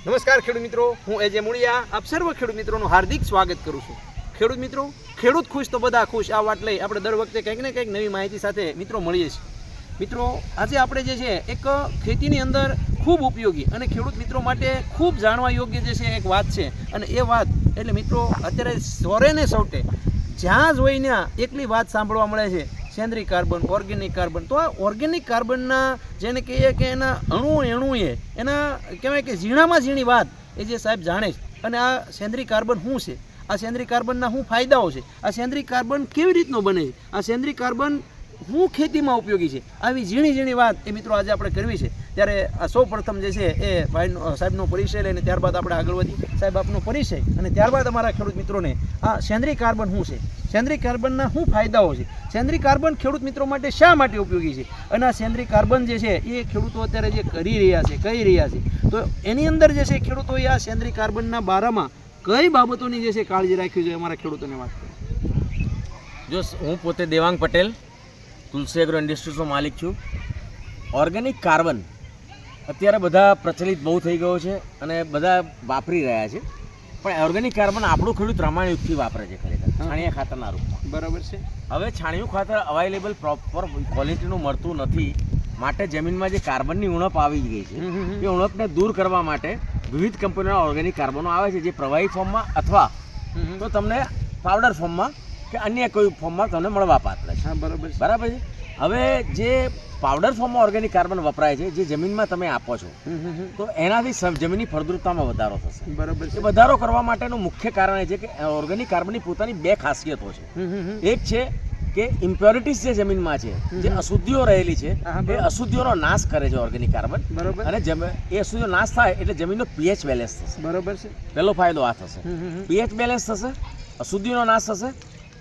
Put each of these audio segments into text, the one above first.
નમસ્કાર ખેડૂત મિત્રો, હું એજે મુળિયા આપ સર્વ ખેડૂત મિત્રોનું હાર્દિક સ્વાગત કરું છું. ખેડૂત મિત્રો, ખેડૂત ખુશ તો બધા ખુશ, આ વાત લઈ આપણે દર વખતે કંઈક ને કંઈક નવી માહિતી સાથે મિત્રો મળીએ છીએ. મિત્રો, આજે આપણે જે છે એક ખેતીની અંદર ખૂબ ઉપયોગી અને ખેડૂત મિત્રો માટે ખૂબ જાણવા યોગ્ય જે છે એક વાત છે, અને એ વાત એટલે મિત્રો અત્યારે સોરે ને સૌટે જ્યાં જોઈને એકલી વાત સાંભળવા મળે છે, સેન્દ્રિય કાર્બન, ઓર્ગેનિક કાર્બન. તો આ ઓર્ગેનિક કાર્બનના જેને કહીએ કે એના અણુએ એના કહેવાય કે ઝીણામાં ઝીણી વાત એ જે સાહેબ જાણે છે. અને આ સેન્દ્રિય કાર્બન શું છે, આ સેન્દ્રિય કાર્બનના શું ફાયદાઓ છે, આ સેન્દ્રિય કાર્બન કેવી રીતનો બને છે, આ સેન્દ્રિય કાર્બન શું ખેતીમાં ઉપયોગી છે, આવી ઝીણી ઝીણી વાત એ મિત્રો આજે આપણે કરવી છે. ત્યારે આ સૌ પ્રથમ જે છે એ ભાઈનો સાહેબનો પરિચય લઈને ત્યારબાદ આપણે આગળ વધીએ. સાહેબ, આપનો પરિચય અને ત્યારબાદ અમારા ખેડૂત મિત્રોને આ સેન્દ્રિય કાર્બન શું છે, સેન્દ્રિય કાર્બનના શું ફાયદાઓ છે, સેન્દ્રિય કાર્બન ખેડૂત મિત્રો માટે શા માટે ઉપયોગી છે, અને આ સેન્દ્રિય કાર્બન જે છે એ ખેડૂતો અત્યારે જે કરી રહ્યા છે, કહી રહ્યા છે, તો એની અંદર જે છે ખેડૂતોએ આ સેન્દ્રિય કાર્બનના બારામાં કઈ બાબતોની જે છે કાળજી રાખવી જોઈએ, અમારા ખેડૂતોને વાત કરો. જો હું પોતે દેવાંગ પટેલ તુલસી એગ્રો ઇન્ડસ્ટ્રીઝનો માલિક છું. ઓર્ગેનિક કાર્બન અત્યારે બધા પ્રચલિત બહુ થઈ ગયો છે અને બધા વાપરી રહ્યા છે, પણ ઓર્ગેનિક કાર્બન આપણું ખેડૂત રામાયણયુગથી વાપરે છે ખરેખર છાણિયા ખાતરના રૂપમાં. બરાબર છે. હવે છાણિયું ખાતર અવેલેબલ પ્રોપર ક્વોલિટીનું મળતું નથી, માટે જમીનમાં જે કાર્બનની ઉણપ આવી ગઈ છે એ ઉણપને દૂર કરવા માટે વિવિધ કંપનીઓના ઓર્ગેનિક કાર્બનો આવે છે, જે પ્રવાહી ફોર્મમાં અથવા તો તમને પાવડર ફોર્મમાં કે અન્ય કોઈ ફોર્મમાં તમને મળવા પાત્ર છે. બરાબર છે. હવે જે પાવડર ફોર્મમાં ઓર્ગેનિક કાર્બન વપરાય છે, જે જમીનમાં તમે આપો છો, તો એનાથી જમીનની ફળદ્રુપતામાં વધારો થશે. બરાબર છે. એ વધારો કરવા માટેનું મુખ્ય કારણ એ છે કે ઓર્ગેનિક કાર્બનની પોતાની બે ખાસિયતો છે. એક છે કે ઇમ્પ્યોરિટીઝ જે જમીનમાં છે, જે અશુદ્ધિઓ રહેલી છે, એ અશુદ્ધિઓનો નાશ કરે છે ઓર્ગેનિક કાર્બન. બરાબર. અને એ અશુદ્ધિઓ નાશ થાય એટલે જમીનનો પીએચ બેલેન્સ થશે. બરાબર છે. પહેલો ફાયદો આ થશે, પીએચ બેલેન્સ થશે, અશુદ્ધિઓનો નાશ થશે.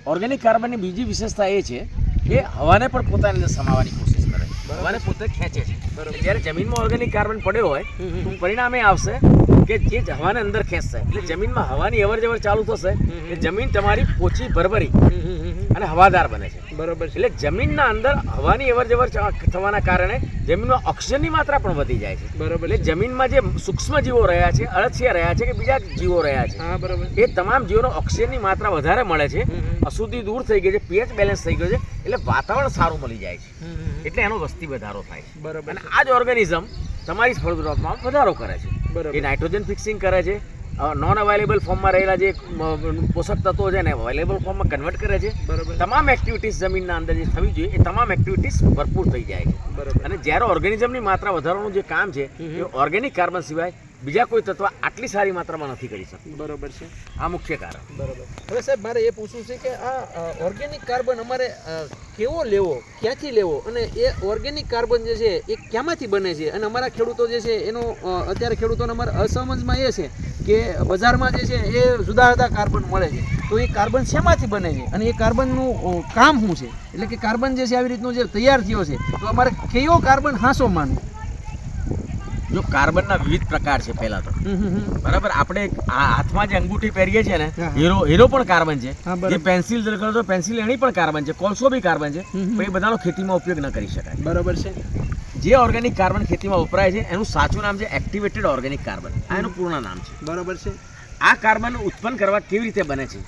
ઓર્ગેનિક કાર્બનની બીજી વિશેષતા એ છે કે હવાને પણ પોતાની અંદર સમાવવાની કોશિશ કરે છે, હવાને પોતે ખેંચે છે. જ્યારે જમીનમાં ઓર્ગેનિક કાર્બન પડ્યો હોય તો પરિણામે આવશે કે જે હવાને અંદર ખેંચશે, એટલે જમીનમાં હવાની અવર જવર ચાલુ થશે, એટલે જમીન તમારી પોચી ભરભરી અને હવાદાર બને છે. બરાબર. એટલે જમીનના અંદર હવાની અવર જવર થવાના કારણે જમીનમાં ઓક્સિજનની માત્રા પણ વધી જાય છે. બરાબર. એટલે જમીનમાં જે સૂક્ષ્મ જીવો રહ્યા છે, અળસિયા રહ્યા છે કે બીજા જીવો રહ્યા છે, બરાબર, એ તમામ જીવોનો ઓક્સિજનની માત્રા વધારે મળે છે, અશુદ્ધિ દૂર થઈ ગઈ છે, પીએચ બેલેન્સ થઈ ગયો છે, એટલે વાતાવરણ સારું મળી જાય છે, એટલે એનો વસ્તી વધારો થાય છે. બરાબર. અને આ જ ઓર્ગેનિઝમ તમારી ફળદ્રુપતામાં વધારો કરે છે. બરાબર. એ નાઇટ્રોજન ફિક્સિંગ કરે છે, નોન અવેલેબલ ફોર્મમાં રહેલા જે પોષક તત્વો છે એને અવેલેબલ ફોર્મમાં કન્વર્ટ કરે છે. બરાબર. તમામ એક્ટિવિટીઝ જમીનના અંદર જે થવી જોઈએ એ તમામ એક્ટિવિટીઝ ભરપૂર થઈ જાય છે. બરાબર. અને જ્યારે ઓર્ગેનિઝમની માત્રા વધારવાનું જે કામ છે એ ઓર્ગેનિક કાર્બન સિવાય બીજા કોઈ તત્વ આટલી સારી માત્રામાં નથી કરી શકતું. બરાબર છે. આ મુખ્ય કારણ. બરાબર. હવે સાહેબ, મારે એ પૂછવું છે કે આ ઓર્ગેનિક કાર્બન અમારે કેવો લેવો, ક્યાંથી લેવો, અને એ ઓર્ગેનિક કાર્બન જે છે એ ક્યાંમાંથી બને છે, અને અમારા ખેડૂતો જે છે એનો અત્યારે ખેડૂતોને અમારા અસમજમાં એ છે કે બજારમાં જે છે એ જુદા જુદા કાર્બન મળે છે, તો એ કાર્બન શેમાંથી બને છે અને એ કાર્બનનું કામ શું છે, એટલે કે કાર્બન જે છે આવી રીતનો જે તૈયાર થયો છે, તો અમારે કયો કાર્બન હાંસો માનવો? જો કાર્બનના વિવિધ પ્રકાર છે. પહેલા તો બરાબર, આપણે હાથમાં જે અંગૂઠી પહેરીએ છીએ ને, હીરો પણ કાર્બન છે. જે પેન્સિલ તો પેન્સિલ એની પણ કાર્બન છે, કોલસો બી કાર્બન છે, પણ એ બધાનો ખેતીમાં ઉપયોગ ન કરી શકાય. બરાબર છે. જે ઓર્ગેનિક કાર્બન ખેતીમાં વપરાય છે એનું સાચું નામ છે એક્ટિવેટેડ ઓર્ગેનિક કાર્બન. આ એનું પૂર્ણ નામ છે. બરાબર છે. આ કાર્બન ઉત્પન્ન કરવા કેવી રીતે બને છે,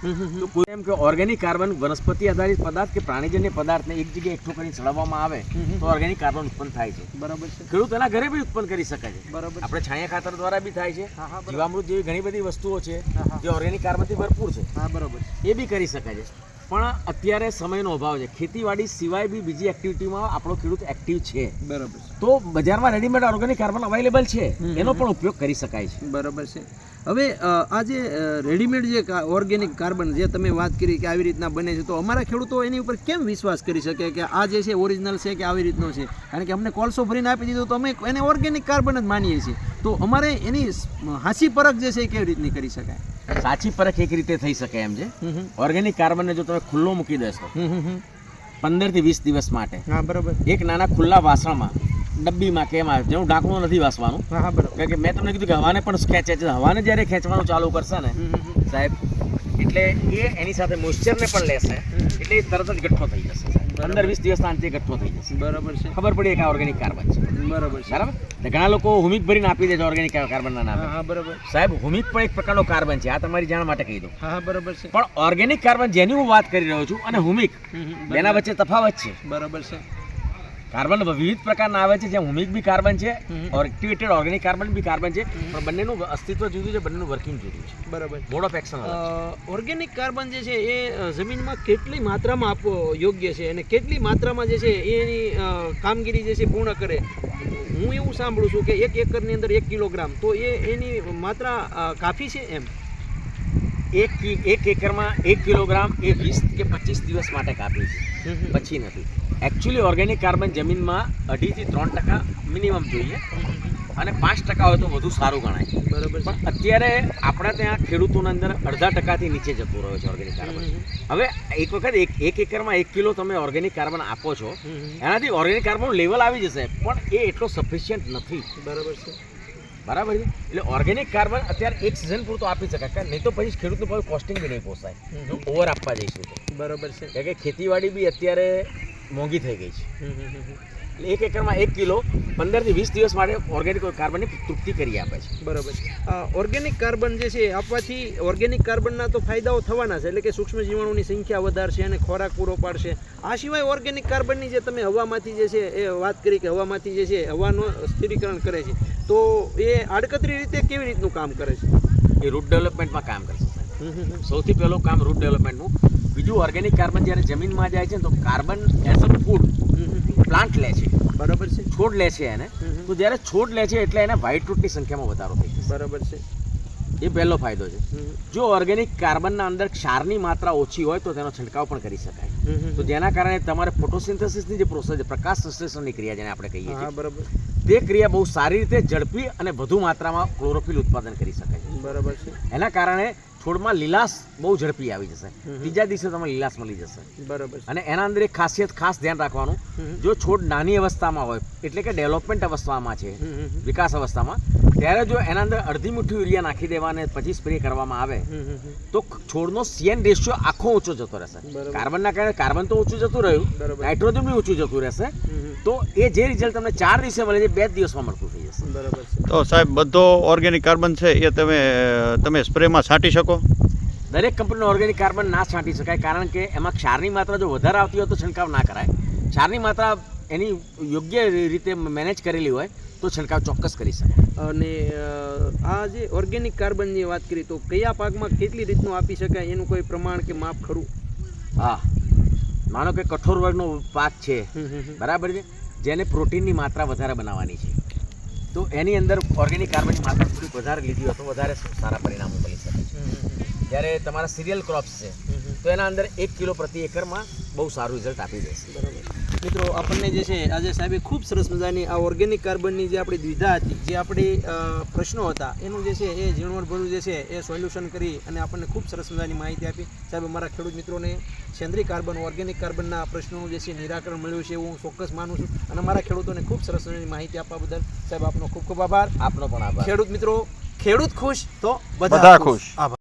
તો કોઈ એમ કે ઓર્ગેનિક કાર્બન વનસ્પતિ આધારિત પદાર્થ કે પ્રાણીજન્ય પદાર્થને એક જગ્યાએ એકઠો કરીને ચડાવવામાં આવે તો ઓર્ગેનિક કાર્બન ઉત્પન્ન થાય છે. બરાબર છે. ખેડૂત એના ઘરે બી ઉત્પન્ન કરી શકે છે. બરાબર. આપણે છાણિયા ખાતર દ્વારા બી થાય છે, જીવામૃત જેવી ઘણી બધી વસ્તુઓ છે જે ઓર્ગેનિક કાર્બનથી ભરપૂર છે. બરાબર. એ બી કરી શકે છે, પણ અત્યારે સમયનો અભાવ છે. ખેતીવાડી સિવાય બી બીજી એક્ટિવિટીમાં આપણો ખેડૂત એક્ટિવ છે. બરાબર. તો બજારમાં રેડીમેડ ઓર્ગેનિક કાર્બન અવેલેબલ છે, એનો પણ ઉપયોગ કરી શકાય છે. બરાબર છે. હવે આ જે રેડીમેડ જે ઓર્ગેનિક કાર્બન જે તમે વાત કરી કે આવી રીતના બને છે, તો અમારા ખેડૂતો એની ઉપર કેમ વિશ્વાસ કરી શકે કે આ જે છે ઓરિજિનલ છે કે આવી રીતનો છે? કારણ કે અમને કોલસો ભરીને આપી દીધો તો અમે એને ઓર્ગેનિક કાર્બન જ માનીએ છીએ, તો અમારે એની હાસી પરખ જે છે એ કેવી રીતની કરી શકાય? સાચી પરખ એક રીતે થઈ શકે એમ છે. ઓર્ગેનિક કાર્બનને જો તમે ખુલ્લો મૂકી દેશો 15 થી 20 દિવસ માટે, બરાબર, એક નાના ખુલ્લા વાસણમાં, ડબ્બીમાં કે એમાં જેનું ઢાંકણું નથી વાસવાનું, કારણ કે મેં તમને કીધું કે હવાને પણ ખેંચે છે. હવાને જ્યારે ખેંચવાનું ચાલુ કરશે ને સાહેબ, એટલે એ એની સાથે મોઇશ્ચરને પણ લેશે, એટલે એ તરત જ ગઠ્ઠો થઈ જશે. 15-20 દિવસના અંતે એકઠો થઈ જશે. બરાબર છે, ખબર પડી કે આ ઓર્ગેનિક કાર્બન છે. બરાબર છે. બરાબર. તો ઘણા લોકો હુમિક ભરીને આપી દે છે ઓર્ગેનિક કાર્બનના નામે. હા બરાબર. સાહેબ, હુમિક પણ એક પ્રકારનો કાર્બન છે. આ તમારી જાણ માટે કહી દઉં. હા બરાબર છે. પણ ઓર્ગેનિક કાર્બન જેની હું વાત કરી રહ્યો છું અને હુમિક બેના વચ્ચે તફાવત છે. બરાબર છે. કાર્બન વિવિધ પ્રકારના આવે છે, જેમ હુમિક બી કાર્બન છે, એક્ટિવેટેડ ઓર્ગેનિક કાર્બન બી કાર્બન છે, પણ બંનેનું અસ્તિત્વ જુદું છે, બંનેનું વર્કિંગ જુદું છે. બરાબર. Mode of action organic carbon જે છે એ જમીનમાં કેટલી માત્રામાં આપવો યોગ્ય છે અને કેટલી માત્રામાં જે છે એની કામગીરી જે છે પૂર્ણ કરે? હું એવું સાંભળું છું કે 1 એકરની અંદર 1 કિલોગ્રામ, તો એની માત્રા કાફી છે એમ? એક એકરમાં 1 કિલોગ્રામ એ 20 કે 25 દિવસ માટે કાપી છે, પછી નથી. એકચ્યુઅલી ઓર્ગેનિક કાર્બન જમીનમાં 2.5 થી 3% મિનિમમ જોઈએ અને 5% હોય તો વધુ સારું ગણાય. બરાબર. પણ અત્યારે આપણા ત્યાં ખેડૂતોના અંદર 0.5% નીચે જતું રહ્યો છે ઓર્ગેનિક કાર્બન. હવે એક વખત એક એકરમાં 1 કિલો તમે ઓર્ગેનિક કાર્બન આપો છો, એનાથી ઓર્ગેનિક કાર્બનનું લેવલ આવી જશે, પણ એ એટલો સફિશિયન્ટ નથી. બરાબર છે. બરાબર છે. એટલે ઓર્ગેનિક કાર્બન અત્યારે એક સિઝન પૂરતો આપી શકાય, નહીં તો પછી ખેડૂતનું કોઈ કોસ્ટિંગ બી નહીં પોસાય જો ઓવર આપવા જઈશું તો. બરાબર છે. કારણ કે ખેતીવાડી બી અત્યારે મોંઘી થઈ ગઈ છે. એટલે 1 એકરમાં 1 કિલો 15 થી 20 દિવસ માટે ઓર્ગેનિક કાર્બનની તૃપ્તિ કરી આપે છે. બરાબર. ઓર્ગેનિક કાર્બન જે છે આપવાથી ઓર્ગેનિક કાર્બનના તો ફાયદાઓ થવાના છે, એટલે કે સૂક્ષ્મ જીવાણુની સંખ્યા વધારશે અને ખોરાક પૂરો પાડશે. આ સિવાય ઓર્ગેનિક કાર્બનની જે તમે હવામાંથી જે છે એ વાત કરી કે હવામાંથી જે છે હવાનું સ્થિરીકરણ કરે છે, તો એ આડકતરી રીતે કેવી રીતનું કામ કરે છે? એ રૂટ ડેવલપમેન્ટમાં કામ કરશે. સૌથી પહેલું કામ રૂટ ડેવલપમેન્ટનું. બીજું, ઓર્ગેનિક કાર્બન જ્યારે જમીનમાં જાય છે ને તો carbon as a food plant લે છે. બરાબર છે. છોડ લે છે એને, તો જ્યારે છોડ લે છે એટલે એને વ્હાઇટ રૂટની સંખ્યામાં વધારો થઈ જશે. બરાબર છે. એ પહેલો ફાયદો છે. જો ઓર્ગેનિક કાર્બનના અંદર ક્ષારની માત્રા ઓછી હોય તો તેનો છંટકાવ પણ કરી શકાય, તો જેના કારણે તમારે ફોટોસિન્થેસિસની જે પ્રોસેસ છે, પ્રકાશ સંશ્લેષણની ક્રિયા જેને આપણે કહીએ છીએ, બરાબર, તે ક્રિયા બહુ સારી રીતે ઝડપી અને વધુ માત્રામાં ક્લોરોફિલ ઉત્પાદન કરી શકાય છે. બરાબર છે. એના કારણે છોડમાં લીલાશ બહુ ઝડપી આવી જશે. ત્રીજા દિવસે તમને લીલાશ મળી જશે. બરાબર. અને એના અંદર એક ખાસ ધ્યાન રાખવાનું, જો છોડ નાની અવસ્થામાં હોય, એટલે કે ડેવલપમેન્ટ અવસ્થામાં છે, વિકાસ અવસ્થામાં, ત્યારે જો એના અંદર અડધી મુઠ્ઠી યુરિયા નાખી દેવાને પછી સ્પ્રે કરવામાં આવે તો છોડનો CN રેશિયો આખો ઊંચો જતો રહેશે. કાર્બનના કારણે કાર્બન તો ઊંચું જતું રહ્યું, નાઇટ્રોજન બી ઊંચું જતું રહેશે, તો એ જે રિઝલ્ટ તમને 4 દિવસે મળે છે 2 દિવસમાં મળતું થઈ જશે. બરાબર છે. તો સાહેબ, બધો ઓર્ગેનિક કાર્બન છે એ તમે સ્પ્રેમાં છાંટી શકો? દરેક કંપનીનો ઓર્ગેનિક કાર્બન ના છાંટી શકાય, કારણ કે એમાં ક્ષારની માત્રા જો વધારે આવતી હોય તો છંટકાવ ના કરાય. ક્ષારની માત્રા એની યોગ્ય રીતે મેનેજ કરેલી હોય તો છંટકાવ ચોક્કસ કરી શકાય. અને આ જે ઓર્ગેનિક કાર્બનની વાત કરી, તો કયા પાકમાં કેટલી રીતનું આપી શકાય, એનું કોઈ પ્રમાણ કે માપ ખરું? હા, માનો કે કઠોર વર્ગનો પાક છે, બરાબર છે, જેને પ્રોટીનની માત્રા વધારે બનાવવાની છે, તો એની અંદર ઓર્ગેનિક કાર્બનની માત્રા થોડી વધારે લીધી હોય તો વધારે સારા પરિણામો મળી શકે છે. જ્યારે તમારા સિરિયલ ક્રોપ્સ છે તો એના અંદર 1 કિલો પ્રતિ એકરમાં બહુ સારું રિઝલ્ટ આપી દેશે. બરાબર. મિત્રો, આપણને જે છે આજે સાહેબે ખૂબ સરસ મજાની આ ઓર્ગેનિક કાર્બનની જે આપણી દ્વિધા હતી, જે આપણી પ્રશ્નો હતા, એનું જે છે એ ઝીણવટભર્યું જે છે એ સોલ્યુશન કરી અને આપણને ખૂબ સરસ મજાની માહિતી આપી. સાહેબ, અમારા ખેડૂત મિત્રોને સેન્દ્રીય કાર્બન, ઓર્ગેનિક કાર્બનના પ્રશ્નોનું જે છે નિરાકરણ મળ્યું છે એવું હું ચોક્કસ માનું છું, અને અમારા ખેડૂતોને ખૂબ સરસ મજાની માહિતી આપવા બદલ સાહેબ આપનો ખૂબ ખૂબ આભાર. આપનો પણ આભાર. ખેડૂત મિત્રો, ખેડૂત ખુશ તો બધા ખુશ. આભાર.